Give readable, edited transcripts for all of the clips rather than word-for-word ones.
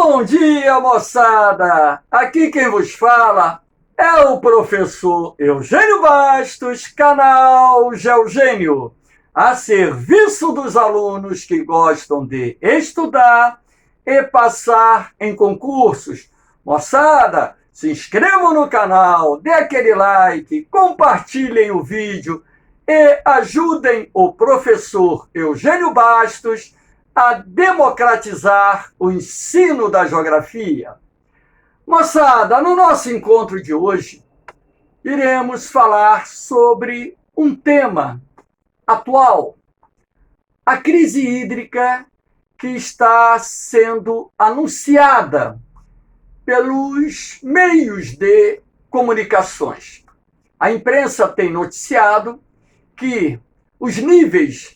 Bom dia, moçada! Aqui quem vos fala é o professor Eugênio Bastos, canal Geugênio, a serviço dos alunos que gostam de estudar e passar em concursos. Moçada, se inscrevam no canal, dê aquele like, compartilhem o vídeo e ajudem o professor Eugênio Bastos a democratizar o ensino da geografia. Moçada, no nosso encontro de hoje, iremos falar sobre um tema atual, a crise hídrica que está sendo anunciada pelos meios de comunicações. A imprensa tem noticiado que os níveis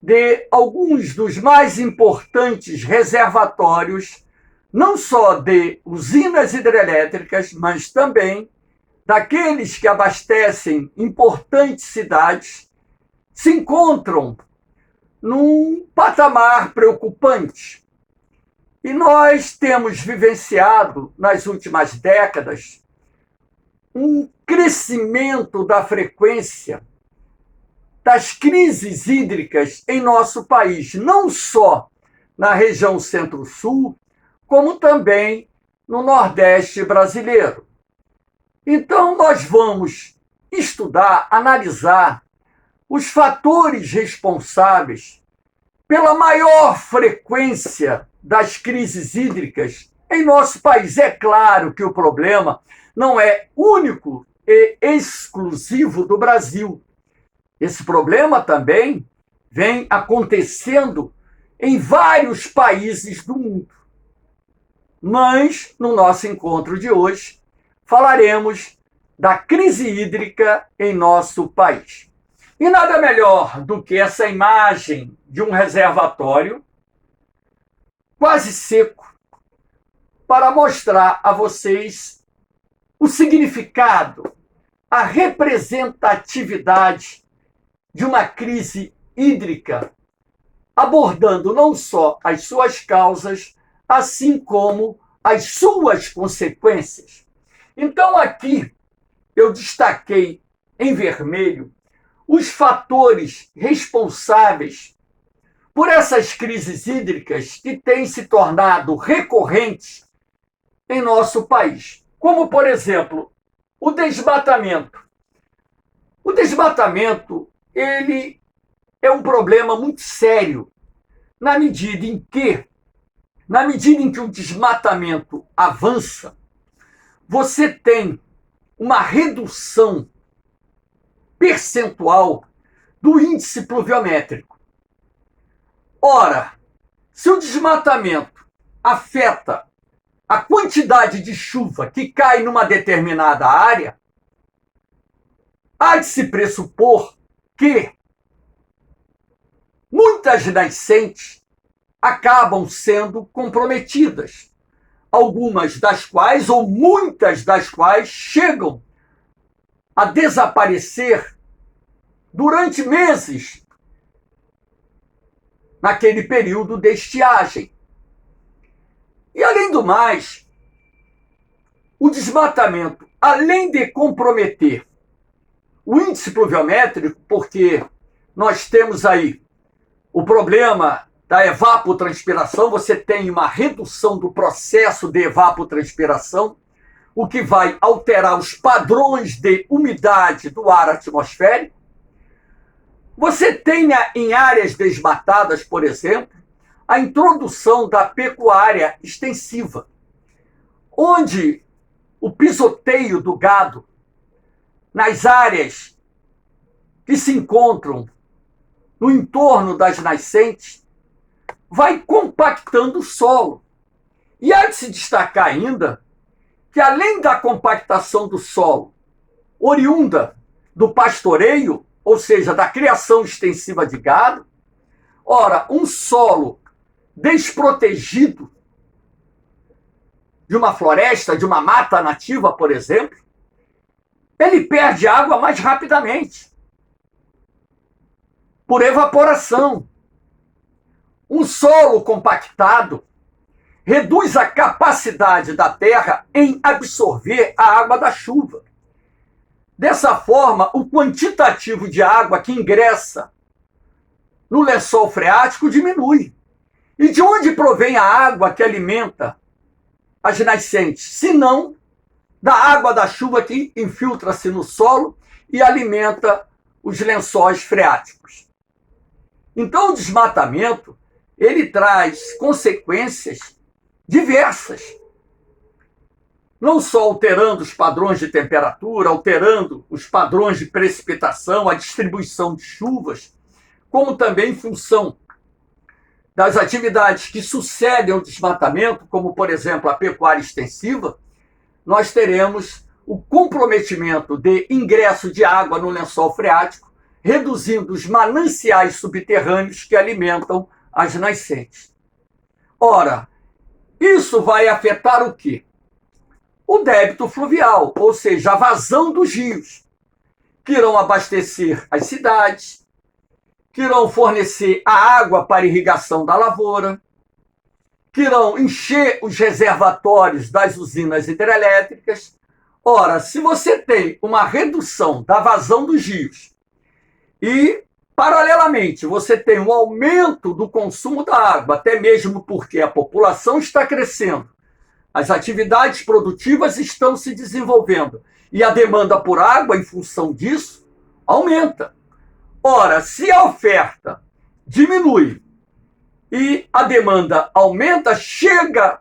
de alguns dos mais importantes reservatórios, não só de usinas hidrelétricas, mas também daqueles que abastecem importantes cidades, se encontram num patamar preocupante. E nós temos vivenciado, nas últimas décadas, um crescimento da frequência das crises hídricas em nosso país, não só na região Centro-Sul, como também no Nordeste brasileiro. Então, nós vamos estudar, analisar os fatores responsáveis pela maior frequência das crises hídricas em nosso país. É claro que o problema não é único e exclusivo do Brasil. Esse problema também vem acontecendo em vários países do mundo. Mas, no nosso encontro de hoje, falaremos da crise hídrica em nosso país. E nada melhor do que essa imagem de um reservatório quase seco para mostrar a vocês o significado, a representatividade de uma crise hídrica, abordando não só as suas causas, assim como as suas consequências. Então, aqui eu destaquei em vermelho os fatores responsáveis por essas crises hídricas que têm se tornado recorrentes em nosso país, como, por exemplo, o desmatamento. O desmatamento, ele é um problema muito sério, na medida em que o desmatamento avança, você tem uma redução percentual do índice pluviométrico. Ora, se o desmatamento afeta a quantidade de chuva que cai numa determinada área, há de se pressupor que muitas nascentes acabam sendo comprometidas, algumas das quais, ou muitas das quais, chegam a desaparecer durante meses naquele período de estiagem. E, além do mais, o desmatamento, além de comprometer o índice pluviométrico, porque nós temos aí o problema da evapotranspiração, você tem uma redução do processo de evapotranspiração, o que vai alterar os padrões de umidade do ar atmosférico. Você tem em áreas desmatadas, por exemplo, a introdução da pecuária extensiva, onde o pisoteio do gado nas áreas que se encontram no entorno das nascentes vai compactando o solo. E há de se destacar ainda que, além da compactação do solo oriunda do pastoreio, ou seja, da criação extensiva de gado, ora, um solo desprotegido de uma floresta, de uma mata nativa, por exemplo, ele perde água mais rapidamente, por evaporação. Um solo compactado, reduz a capacidade da terra em absorver a água da chuva. Dessa forma, o quantitativo de água que ingressa no lençol freático diminui. E de onde provém a água que alimenta as nascentes? Se não da água da chuva que infiltra-se no solo e alimenta os lençóis freáticos. Então, o desmatamento, ele traz consequências diversas. Não só alterando os padrões de temperatura, alterando os padrões de precipitação, a distribuição de chuvas, como também em função das atividades que sucedem ao desmatamento, como, por exemplo, a pecuária extensiva, nós teremos o comprometimento de ingresso de água no lençol freático, reduzindo os mananciais subterrâneos que alimentam as nascentes. Ora, isso vai afetar o quê? O débito fluvial, ou seja, a vazão dos rios, que irão abastecer as cidades, que irão fornecer a água para irrigação da lavoura, que irão encher os reservatórios das usinas hidrelétricas. Ora, se você tem uma redução da vazão dos rios e, paralelamente, você tem um aumento do consumo da água, até mesmo porque a população está crescendo, as atividades produtivas estão se desenvolvendo e a demanda por água, em função disso, aumenta. Ora, se a oferta diminui e a demanda aumenta, chega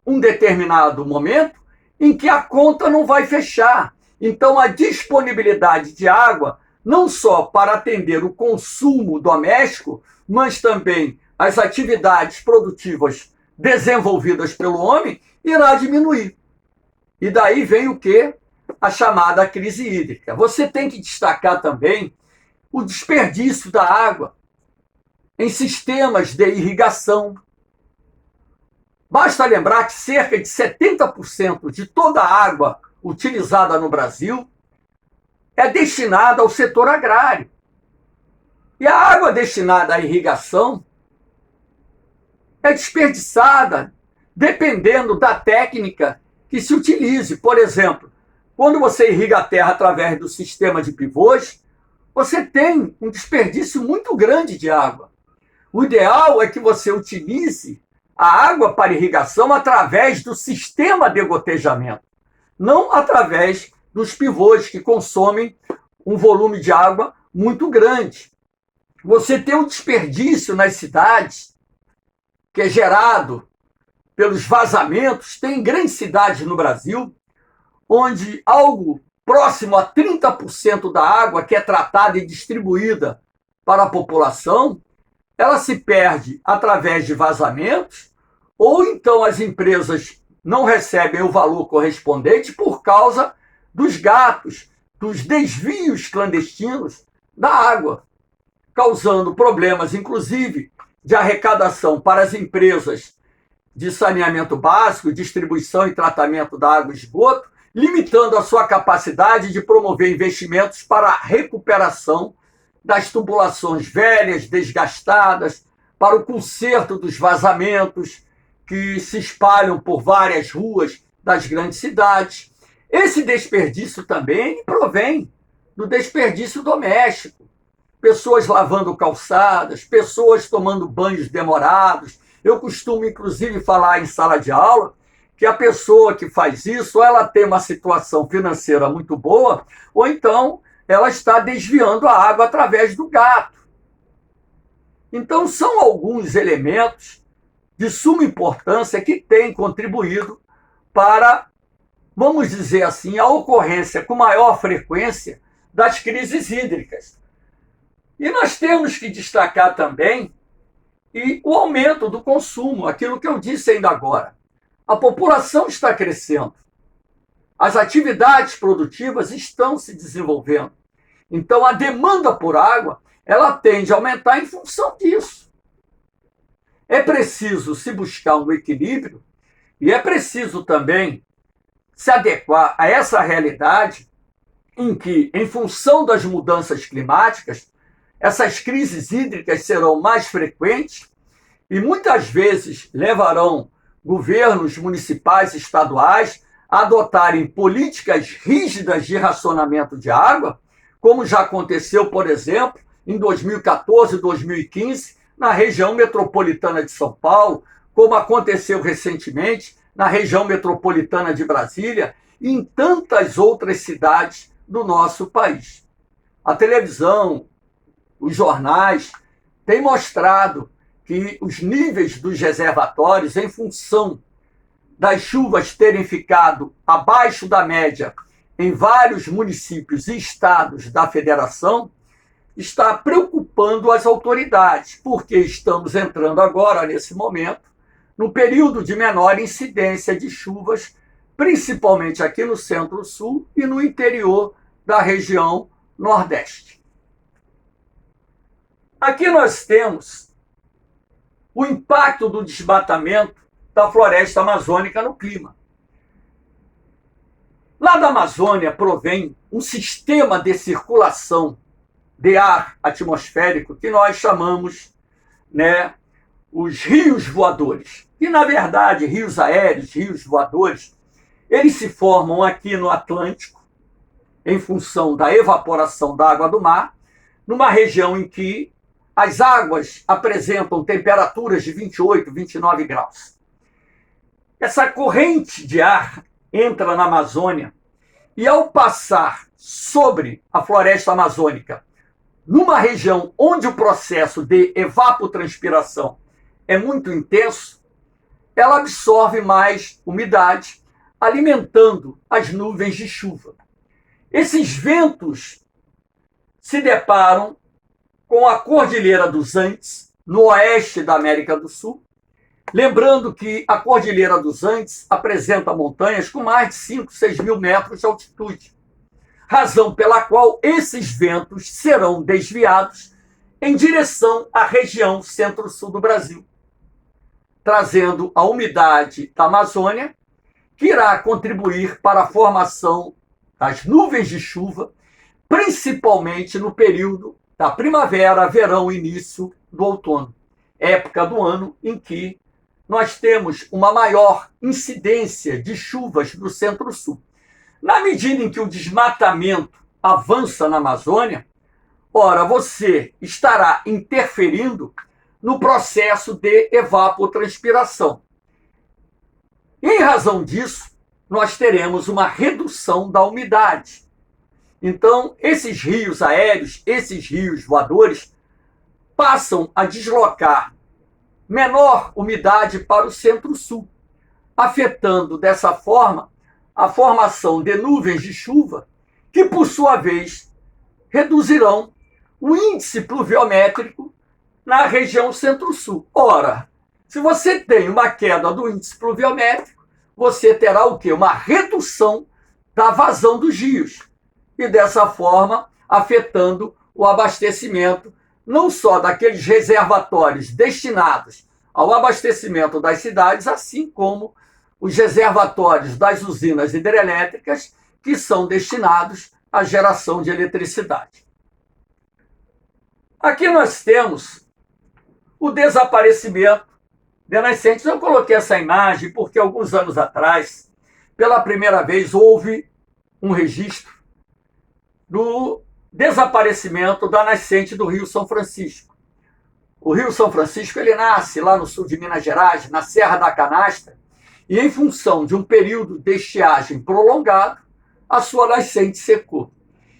um determinado momento em que a conta não vai fechar. Então, a disponibilidade de água, não só para atender o consumo doméstico, mas também as atividades produtivas desenvolvidas pelo homem, irá diminuir. E daí vem o quê? A chamada crise hídrica. Você tem que destacar também o desperdício da água em sistemas de irrigação. Basta lembrar que cerca de 70% de toda a água utilizada no Brasil é destinada ao setor agrário. E a água destinada à irrigação é desperdiçada dependendo da técnica que se utilize. Por exemplo, quando você irriga a terra através do sistema de pivôs, você tem um desperdício muito grande de água. O ideal é que você utilize a água para irrigação através do sistema de gotejamento, não através dos pivôs, que consomem um volume de água muito grande. Você tem um desperdício nas cidades, que é gerado pelos vazamentos. Tem grandes cidades no Brasil onde algo próximo a 30% da água que é tratada e distribuída para a população, ela se perde através de vazamentos, ou então as empresas não recebem o valor correspondente por causa dos gatos, dos desvios clandestinos da água, causando problemas, inclusive, de arrecadação para as empresas de saneamento básico, distribuição e tratamento da água e esgoto, limitando a sua capacidade de promover investimentos para a recuperação das tubulações velhas, desgastadas, para o conserto dos vazamentos que se espalham por várias ruas das grandes cidades. Esse desperdício também provém do desperdício doméstico. Pessoas lavando calçadas, pessoas tomando banhos demorados. Eu costumo, inclusive, falar em sala de aula que a pessoa que faz isso, ela tem uma situação financeira muito boa, ou então ela está desviando a água através do gato. Então, são alguns elementos de suma importância que têm contribuído para, vamos dizer assim, a ocorrência com maior frequência das crises hídricas. E nós temos que destacar também o aumento do consumo, aquilo que eu disse ainda agora. A população está crescendo. As atividades produtivas estão se desenvolvendo. Então, a demanda por água, ela tende a aumentar em função disso. É preciso se buscar um equilíbrio e é preciso também se adequar a essa realidade em que, em função das mudanças climáticas, essas crises hídricas serão mais frequentes e muitas vezes levarão governos municipais e estaduais a adotarem políticas rígidas de racionamento de água, como já aconteceu, por exemplo, em 2014 e 2015, na região metropolitana de São Paulo, como aconteceu recentemente na região metropolitana de Brasília e em tantas outras cidades do nosso país. A televisão, os jornais têm mostrado que os níveis dos reservatórios, em função das chuvas terem ficado abaixo da média em vários municípios e estados da federação, está preocupando as autoridades, porque estamos entrando agora, nesse momento, no período de menor incidência de chuvas, principalmente aqui no Centro-Sul e no interior da região Nordeste. Aqui nós temos o impacto do desmatamento da floresta amazônica no clima. Lá da Amazônia provém um sistema de circulação de ar atmosférico que nós chamamos, os rios voadores. E, na verdade, rios aéreos, rios voadores, eles se formam aqui no Atlântico, em função da evaporação da água do mar, numa região em que as águas apresentam temperaturas de 28, 29 graus. Essa corrente de ar entra na Amazônia e, ao passar sobre a floresta amazônica, numa região onde o processo de evapotranspiração é muito intenso, ela absorve mais umidade, alimentando as nuvens de chuva. Esses ventos se deparam com a Cordilheira dos Andes, no oeste da América do Sul, lembrando que a Cordilheira dos Andes apresenta montanhas com mais de 5, 6 mil metros de altitude, razão pela qual esses ventos serão desviados em direção à região centro-sul do Brasil, trazendo a umidade da Amazônia, que irá contribuir para a formação das nuvens de chuva, principalmente no período da primavera, verão e início do outono, época do ano em que nós temos uma maior incidência de chuvas no centro-sul. Na medida em que o desmatamento avança na Amazônia, ora, você estará interferindo no processo de evapotranspiração. Em razão disso, nós teremos uma redução da umidade. Então, esses rios aéreos, esses rios voadores, passam a deslocar menor umidade para o centro-sul, afetando dessa forma a formação de nuvens de chuva, que, por sua vez, reduzirão o índice pluviométrico na região centro-sul. Ora, se você tem uma queda do índice pluviométrico, você terá o quê? Uma redução da vazão dos rios. E, dessa forma, afetando o abastecimento não só daqueles reservatórios destinados ao abastecimento das cidades, assim como os reservatórios das usinas hidrelétricas que são destinados à geração de eletricidade. Aqui nós temos o desaparecimento de nascentes. Eu coloquei essa imagem porque alguns anos atrás, pela primeira vez, houve um registro do desaparecimento da nascente do Rio São Francisco. O Rio São Francisco ele nasce lá no sul de Minas Gerais, na Serra da Canastra, e em função de um período de estiagem prolongado, a sua nascente secou.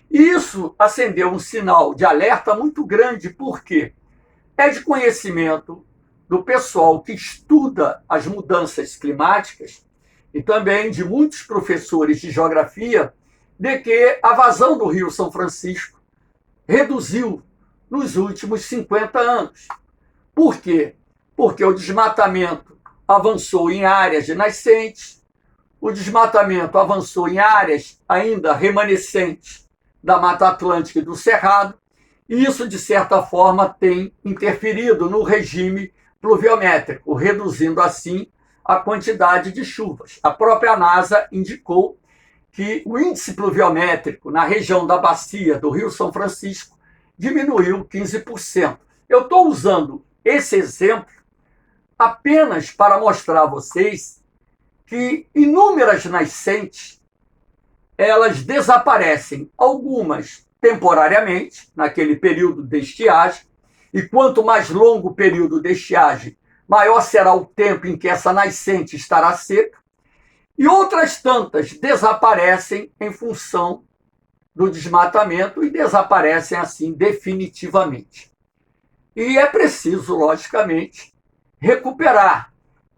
E isso acendeu um sinal de alerta muito grande, porque é de conhecimento do pessoal que estuda as mudanças climáticas e também de muitos professores de geografia, de que a vazão do Rio São Francisco reduziu nos últimos 50 anos. Por quê? Porque o desmatamento avançou em áreas de nascentes, o desmatamento avançou em áreas ainda remanescentes da Mata Atlântica e do Cerrado, e isso, de certa forma, tem interferido no regime pluviométrico, reduzindo, assim, a quantidade de chuvas. A própria NASA indicou que o índice pluviométrico na região da bacia do Rio São Francisco diminuiu 15%. Eu estou usando esse exemplo apenas para mostrar a vocês que inúmeras nascentes, elas desaparecem, algumas temporariamente, naquele período de estiagem, e quanto mais longo o período de estiagem, maior será o tempo em que essa nascente estará seca, e outras tantas desaparecem em função do desmatamento e desaparecem assim definitivamente. E é preciso, logicamente, recuperar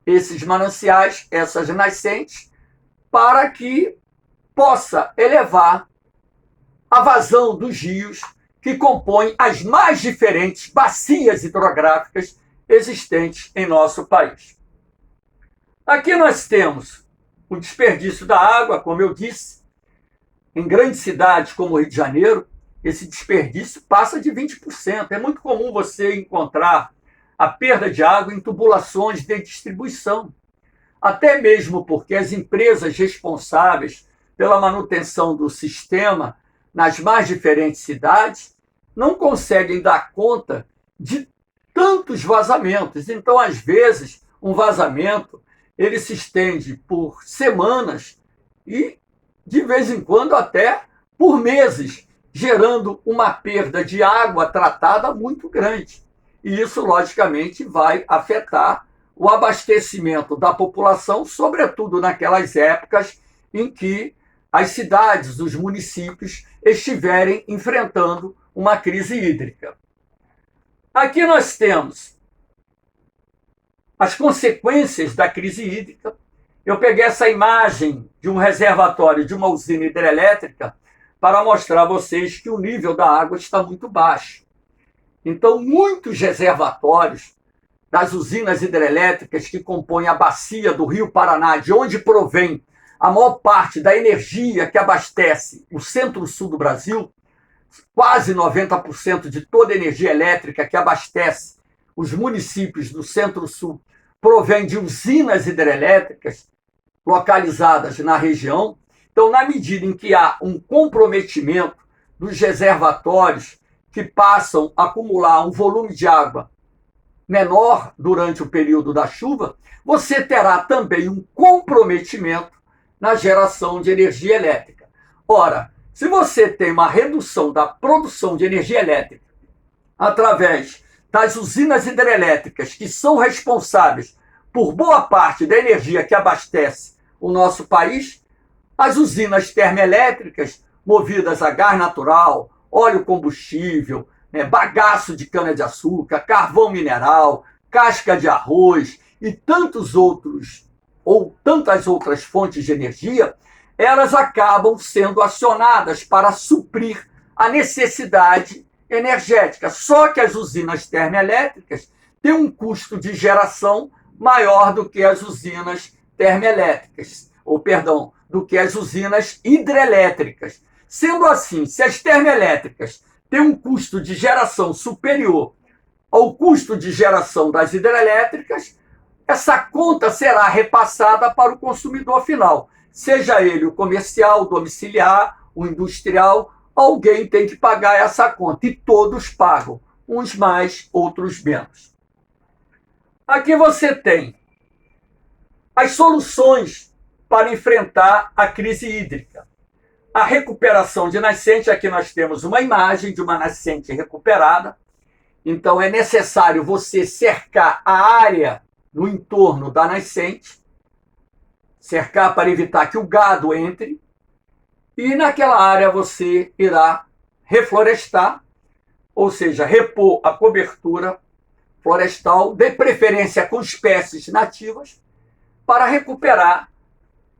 esses mananciais, essas nascentes, para que possa elevar a vazão dos rios que compõem as mais diferentes bacias hidrográficas existentes em nosso país. Aqui nós temos o desperdício da água, como eu disse, em grandes cidades como o Rio de Janeiro, esse desperdício passa de 20%. É muito comum você encontrar a perda de água em tubulações de distribuição, até mesmo porque as empresas responsáveis pela manutenção do sistema nas mais diferentes cidades não conseguem dar conta de tantos vazamentos. Então, às vezes, um vazamento ele se estende por semanas e, de vez em quando, até por meses, gerando uma perda de água tratada muito grande. E isso, logicamente, vai afetar o abastecimento da população, sobretudo naquelas épocas em que as cidades, os municípios, estiverem enfrentando uma crise hídrica. Aqui nós temos as consequências da crise hídrica. Eu peguei essa imagem de um reservatório de uma usina hidrelétrica para mostrar a vocês que o nível da água está muito baixo. Então, muitos reservatórios das usinas hidrelétricas que compõem a bacia do Rio Paraná, de onde provém a maior parte da energia que abastece o centro-sul do Brasil, quase 90% de toda a energia elétrica que abastece os municípios do centro-sul provém de usinas hidrelétricas localizadas na região. Então, na medida em que há um comprometimento dos reservatórios que passam a acumular um volume de água menor durante o período da chuva, você terá também um comprometimento na geração de energia elétrica. Ora, se você tem uma redução da produção de energia elétrica através das usinas hidrelétricas, que são responsáveis por boa parte da energia que abastece o nosso país, as usinas termoelétricas movidas a gás natural, óleo combustível, bagaço de cana-de-açúcar, carvão mineral, casca de arroz e tantas outras fontes de energia, elas acabam sendo acionadas para suprir a necessidade energética. Só que as usinas termoelétricas têm um custo de geração maior do que as usinas termoelétricas, do que as usinas hidrelétricas. Sendo assim, se as termoelétricas têm um custo de geração superior ao custo de geração das hidrelétricas, essa conta será repassada para o consumidor final, seja ele o comercial, o domiciliar, o industrial, alguém tem que pagar essa conta, e todos pagam, uns mais, outros menos. Aqui você tem as soluções para enfrentar a crise hídrica. A recuperação de nascente, aqui nós temos uma imagem de uma nascente recuperada. Então é necessário você cercar a área no entorno da nascente, cercar para evitar que o gado entre, e naquela área você irá reflorestar, ou seja, repor a cobertura florestal, de preferência com espécies nativas, para recuperar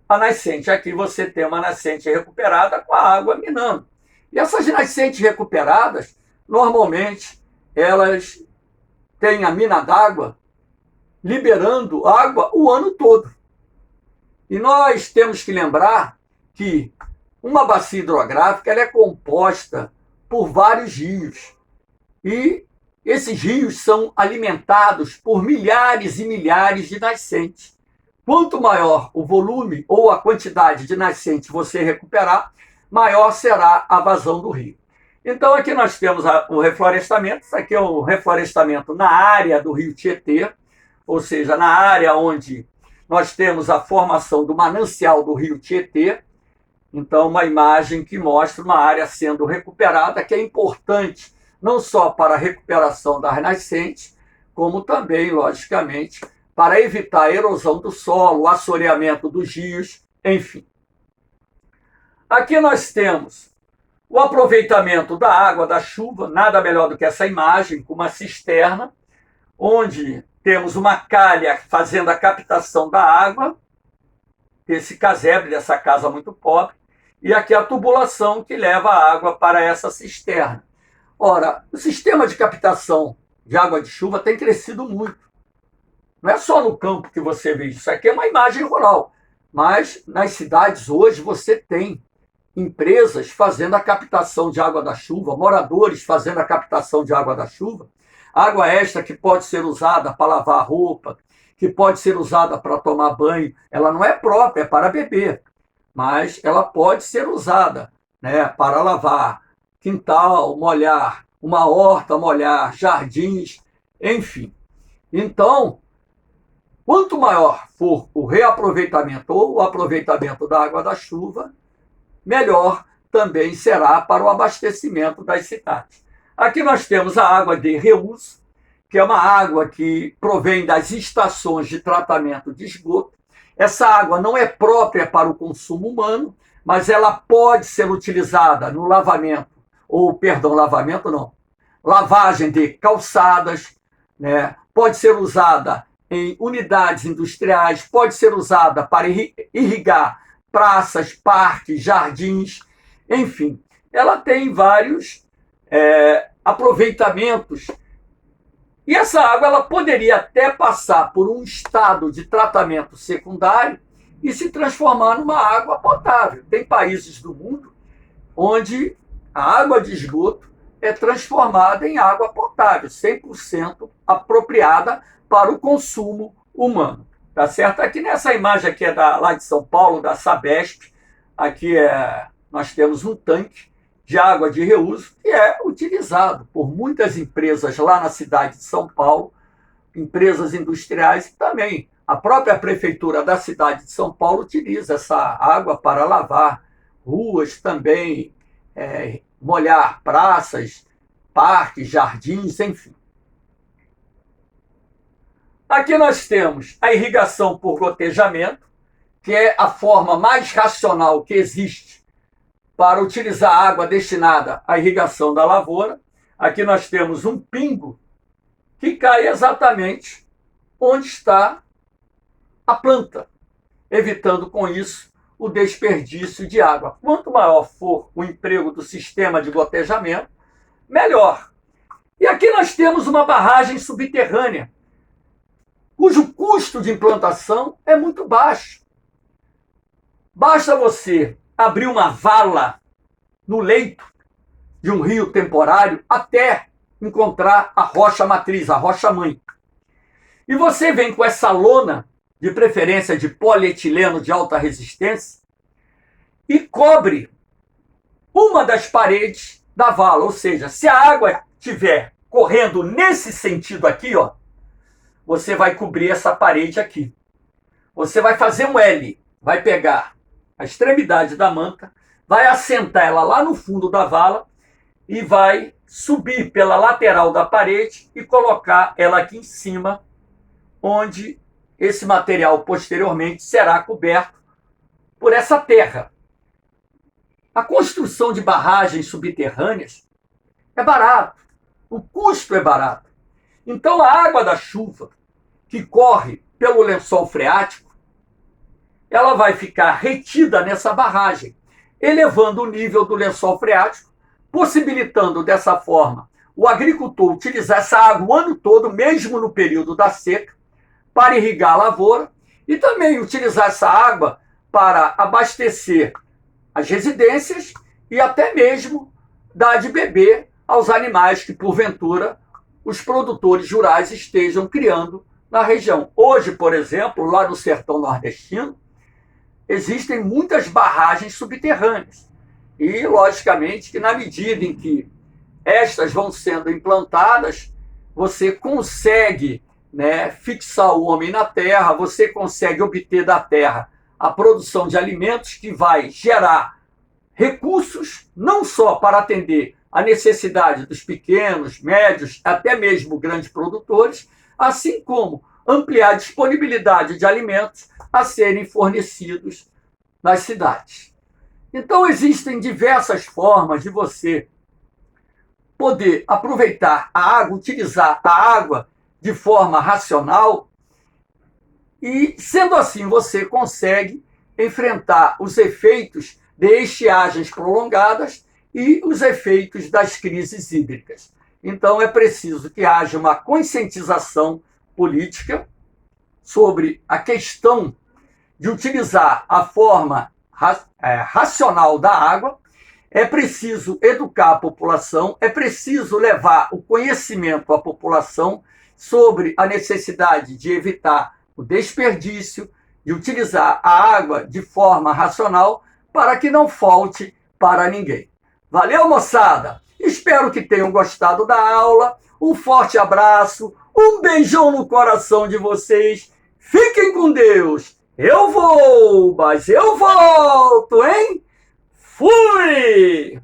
a nascente. Aqui você tem uma nascente recuperada com a água minando. E essas nascentes recuperadas, normalmente, elas têm a mina d'água liberando água o ano todo. E nós temos que lembrar que uma bacia hidrográfica ela é composta por vários rios. E esses rios são alimentados por milhares e milhares de nascentes. Quanto maior o volume ou a quantidade de nascentes você recuperar, maior será a vazão do rio. Então, aqui nós temos o reflorestamento. Isso aqui é o reflorestamento na área do rio Tietê. ou seja, na área onde nós temos a formação do manancial do rio Tietê. Então, uma imagem que mostra uma área sendo recuperada, que é importante não só para a recuperação das nascentes, como também, logicamente, para evitar a erosão do solo, o assoreamento dos rios, enfim. Aqui nós temos o aproveitamento da água da chuva, nada melhor do que essa imagem, com uma cisterna, onde temos uma calha fazendo a captação da água, esse casebre dessa casa muito pobre, e aqui a tubulação que leva a água para essa cisterna. Ora, o sistema de captação de água de chuva tem crescido muito. Não é só no campo que você vê isso, aqui é uma imagem rural, mas nas cidades hoje você tem empresas fazendo a captação de água da chuva, moradores fazendo a captação de água da chuva, água extra que pode ser usada para lavar roupa, que pode ser usada para tomar banho, ela não é própria, é para beber, mas ela pode ser usada, né, para lavar quintal, molhar, uma horta, molhar, jardins, enfim. Então, quanto maior for o reaproveitamento ou o aproveitamento da água da chuva, melhor também será para o abastecimento das cidades. Aqui nós temos a água de reuso, que é uma água que provém das estações de tratamento de esgoto. Essa água não é própria para o consumo humano, mas ela pode ser utilizada no lavagem de calçadas, né? Pode ser usada em unidades industriais, pode ser usada para irrigar praças, parques, jardins, enfim. Ela tem vários aproveitamentos. E essa água ela poderia até passar por um estado de tratamento secundário e se transformar numa água potável. Tem países do mundo onde a água de esgoto é transformada em água potável, 100% apropriada para o consumo humano. Tá certo? Aqui nessa imagem aqui é lá de São Paulo, da Sabesp. Aqui nós temos um tanque de água de reuso que é utilizado por muitas empresas lá na cidade de São Paulo, empresas industriais e também a própria prefeitura da cidade de São Paulo utiliza essa água para lavar ruas também, molhar praças, parques, jardins, enfim. Aqui nós temos a irrigação por gotejamento, que é a forma mais racional que existe para utilizar a água destinada à irrigação da lavoura. Aqui nós temos um pingo que cai exatamente onde está a planta, evitando com isso o desperdício de água. Quanto maior for o emprego do sistema de gotejamento, melhor. E aqui nós temos uma barragem subterrânea, cujo custo de implantação é muito baixo. Basta você abrir uma vala no leito de um rio temporário até encontrar a rocha matriz, a rocha mãe. E você vem com essa lona, de preferência de polietileno de alta resistência, e cobre uma das paredes da vala. Ou seja, se a água estiver correndo nesse sentido aqui, ó, você vai cobrir essa parede aqui. Você vai fazer um L, vai pegar a extremidade da manta, vai assentar ela lá no fundo da vala e vai subir pela lateral da parede e colocar ela aqui em cima, onde esse material posteriormente será coberto por essa terra. A construção de barragens subterrâneas é barato, o custo é barato. Então a água da chuva que corre pelo lençol freático, ela vai ficar retida nessa barragem, elevando o nível do lençol freático, possibilitando dessa forma o agricultor utilizar essa água o ano todo, mesmo no período da seca, para irrigar a lavoura e também utilizar essa água para abastecer as residências e até mesmo dar de beber aos animais que, porventura, os produtores rurais estejam criando na região. Hoje, por exemplo, lá no sertão nordestino, existem muitas barragens subterrâneas. E, logicamente, que na medida em que estas vão sendo implantadas, você consegue né, fixar o homem na terra, você consegue obter da terra a produção de alimentos que vai gerar recursos não só para atender a necessidade dos pequenos, médios, até mesmo grandes produtores, assim como ampliar a disponibilidade de alimentos a serem fornecidos nas cidades. Então, existem diversas formas de você poder aproveitar a água, utilizar a água de forma racional, e, sendo assim, você consegue enfrentar os efeitos de estiagens prolongadas e os efeitos das crises hídricas. Então, é preciso que haja uma conscientização política sobre a questão de utilizar a forma racional da água. É preciso educar a população, é preciso levar o conhecimento à população sobre a necessidade de evitar o desperdício, de utilizar a água de forma racional para que não falte para ninguém. Valeu, moçada! Espero que tenham gostado da aula. Um forte abraço, um beijão no coração de vocês. Fiquem com Deus. Eu vou, mas eu volto, hein? Fui!